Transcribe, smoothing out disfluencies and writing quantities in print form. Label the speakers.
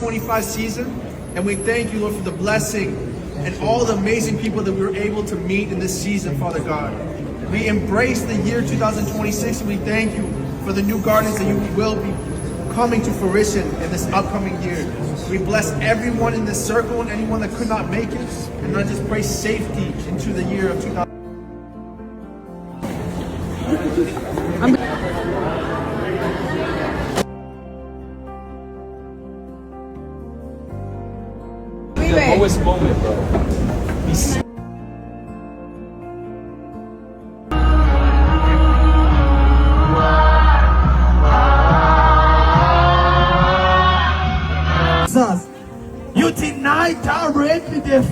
Speaker 1: 2025 season, and we thank you, Lord, for the blessing and all the amazing people that we were able to meet in this season, Father God. We embrace the year 2026, and we thank you for the new gardens that you will be coming to fruition in this upcoming year. We bless everyone in this circle and anyone that could not make it, and I just pray safety into the year of 2026.
Speaker 2: The lowest moment, bro.
Speaker 3: You tonight already the